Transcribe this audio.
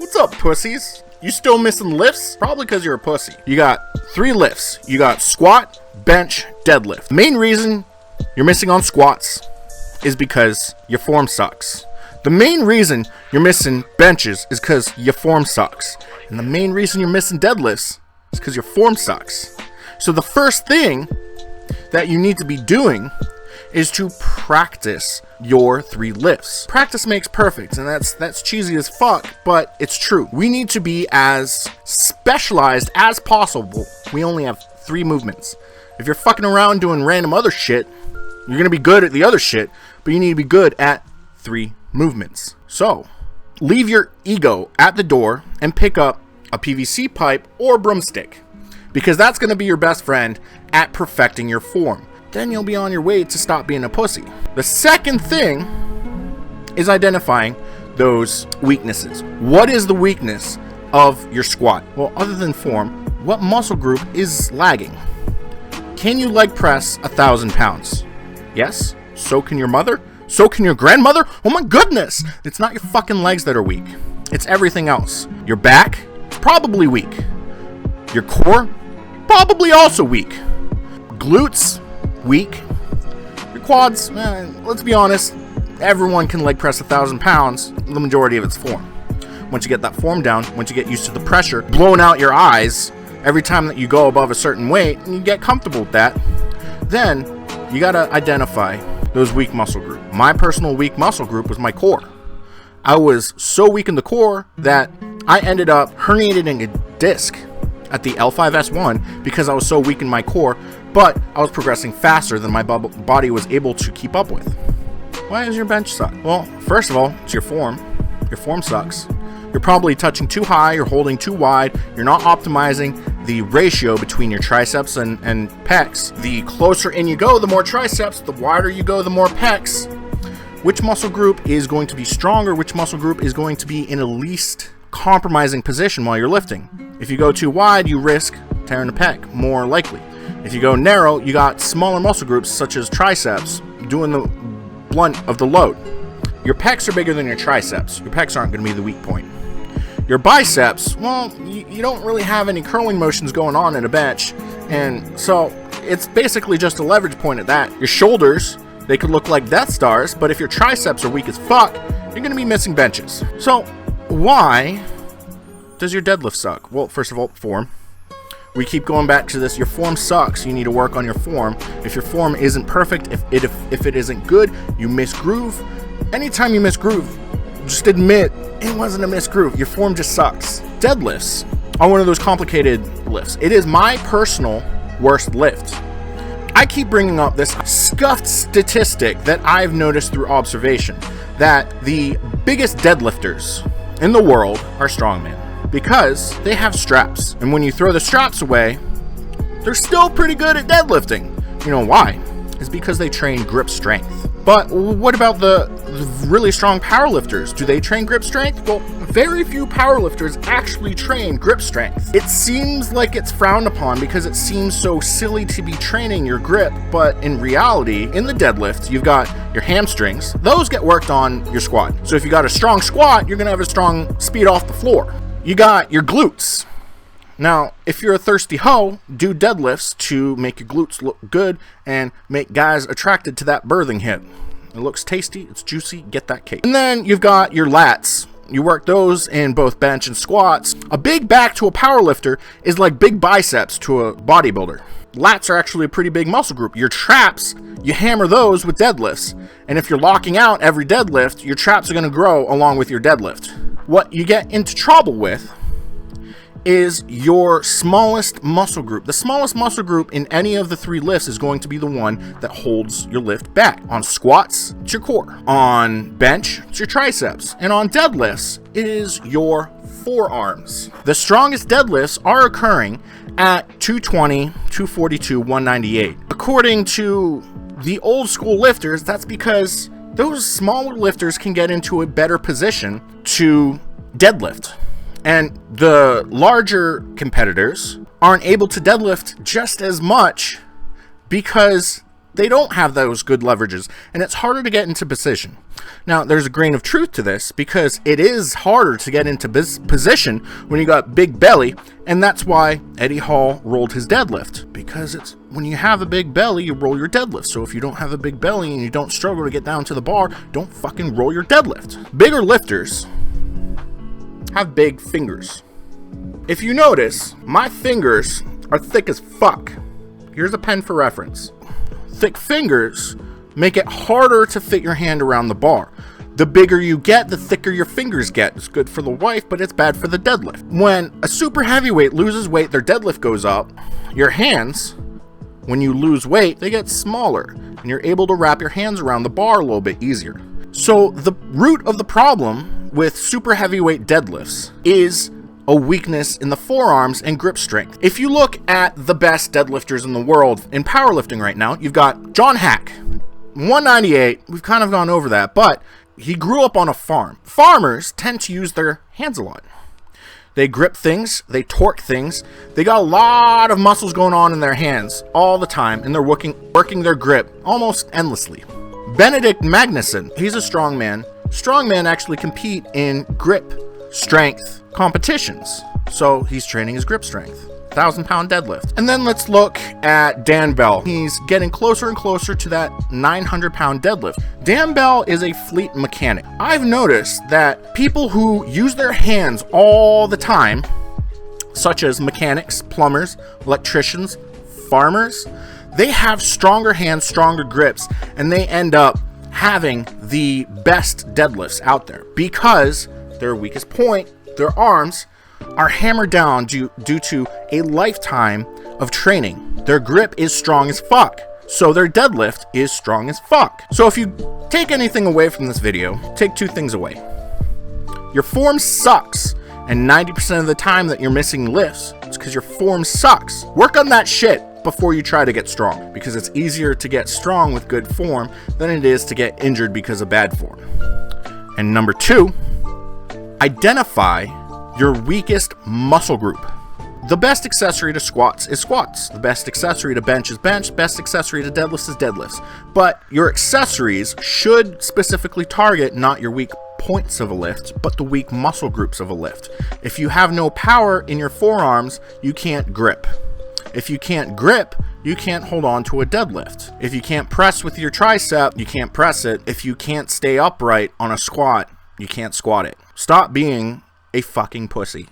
What's up, pussies? You still missing lifts? Probably because you're a pussy. You got 3 lifts. You got squat, bench, deadlift. The main reason you're missing on squats is because your form sucks. The main reason you're missing benches is because your form sucks. And the main reason you're missing deadlifts is because your form sucks. So the first thing that you need to be doing is to practice your 3 lifts. Practice makes perfect, and that's cheesy as fuck, but it's true. We need to be as specialized as possible. We only have 3 movements. If you're fucking around doing random other shit, you're gonna be good at the other shit, but you need to be good at 3 movements. So, leave your ego at the door and pick up a PVC pipe or broomstick, because that's gonna be your best friend at perfecting your form. Then you'll be on your way to stop being a pussy. The second thing is identifying those weaknesses. What is the weakness of your squat? Well, other than form, what muscle group is lagging? Can you leg press 1,000 pounds? Yes. So can your mother? So can your grandmother? Oh my goodness! It's not your fucking legs that are weak. It's everything else. Your back? Probably weak. Your core? Probably also weak. Glutes? Weak. Your quads, let's be honest, everyone can leg press 1,000 pounds, the majority of it's form. Once you get that form down, once you get used to the pressure blowing out your eyes every time that you go above a certain weight, and you get comfortable with that, then you gotta identify those weak muscle groups. My personal weak muscle group was my core. I was so weak in the core that I ended up herniating a disc at the L5S1 because I was so weak in my core, but I was progressing faster than my body was able to keep up with. Why does your bench suck? Well, first of all, it's your form. Your form sucks. You're probably touching too high, you're holding too wide, you're not optimizing the ratio between your triceps and pecs. The closer in you go, the more triceps, the wider you go, the more pecs. Which muscle group is going to be stronger? Which muscle group is going to be in a least compromising position while you're lifting? If you go too wide, you risk tearing a pec, more likely. If you go narrow, you got smaller muscle groups such as triceps doing the blunt of the load. Your pecs are bigger than your triceps. Your pecs aren't going to be the weak point. Your biceps, well, you don't really have any curling motions going on in a bench, and so it's basically just a leverage point at that. Your shoulders, they could look like Death Stars, but if your triceps are weak as fuck, you're going to be missing benches. So why does your deadlift suck? Well, first of all, form. We keep going back to this. Your form sucks. You need to work on your form. If your form isn't perfect, if it isn't good, you misgroove. Anytime you misgroove, just admit it wasn't a misgroove. Your form just sucks. Deadlifts are one of those complicated lifts. It is my personal worst lift. I keep bringing up this scuffed statistic that I've noticed through observation, that the biggest deadlifters in the world are strongmen, because they have straps, and when you throw the straps away, they're still pretty good at deadlifting. You know why? It's because they train grip strength. But what about the really strong powerlifters? Do they train grip strength? Well, very few powerlifters actually train grip strength. It seems like it's frowned upon because it seems so silly to be training your grip, but in reality, in the deadlift, you've got your hamstrings. Those get worked on your squat. So if you got a strong squat, you're gonna have a strong speed off the floor. You got your glutes. Now, if you're a thirsty hoe, do deadlifts to make your glutes look good and make guys attracted to that birthing hip. It looks tasty, it's juicy, get that cake. And then you've got your lats. You work those in both bench and squats. A big back to a powerlifter is like big biceps to a bodybuilder. Lats are actually a pretty big muscle group. Your traps, you hammer those with deadlifts. And if you're locking out every deadlift, your traps are gonna grow along with your deadlift. What you get into trouble with is your smallest muscle group. The smallest muscle group in any of the 3 lifts is going to be the one that holds your lift back. On squats, it's your core. On bench, it's your triceps. And on deadlifts, it is your forearms. The strongest deadlifts are occurring at 220, 242, 198. According to the old school lifters, that's because those smaller lifters can get into a better position to deadlift. And the larger competitors aren't able to deadlift just as much because they don't have those good leverages, and it's harder to get into position. Now, there's a grain of truth to this, because it is harder to get into position when you got big belly, and that's why Eddie Hall rolled his deadlift, because it's when you have a big belly, you roll your deadlift. So if you don't have a big belly and you don't struggle to get down to the bar, don't fucking roll your deadlift. Bigger lifters have big fingers. If you notice, my fingers are thick as fuck. Here's a pen for reference. Thick fingers make it harder to fit your hand around the bar. The bigger you get, the thicker your fingers get. It's good for the wife, but it's bad for the deadlift. When a super heavyweight loses weight, their deadlift goes up. Your hands, when you lose weight, they get smaller, and you're able to wrap your hands around the bar a little bit easier. So the root of the problem with super heavyweight deadlifts is a weakness in the forearms and grip strength. If you look at the best deadlifters in the world in powerlifting right now, you've got John Hack, 198. We've kind of gone over that, but he grew up on a farm. Farmers tend to use their hands a lot. They grip things, they torque things, they got a lot of muscles going on in their hands all the time, and they're working their grip almost endlessly. Benedict Magnuson, he's a strongman. Strongmen actually compete in grip strength competitions, so he's training his grip strength. 1,000-pound deadlift. And then let's look at Dan Bell. He's getting closer and closer to that 900-pound deadlift. Dan Bell is a fleet mechanic. I've noticed that people who use their hands all the time, such as mechanics, plumbers, electricians, farmers, they have stronger hands, stronger grips, and they end up having the best deadlifts out there because their weakest point, their arms, are hammered down due to a lifetime of training. Their grip is strong as fuck, so their deadlift is strong as fuck. So if you take anything away from this video, take two things away. Your form sucks, and 90% of the time that you're missing lifts, it's because your form sucks. Work on that shit before you try to get strong, because it's easier to get strong with good form than it is to get injured because of bad form. And number two, identify your weakest muscle group. The best accessory to squats is squats. The best accessory to bench is bench. Best accessory to deadlifts is deadlifts. But your accessories should specifically target not your weak points of a lift, but the weak muscle groups of a lift. If you have no power in your forearms, you can't grip. If you can't grip, you can't hold on to a deadlift. If you can't press with your tricep, you can't press it. If you can't stay upright on a squat, you can't squat it. Stop being a fucking pussy.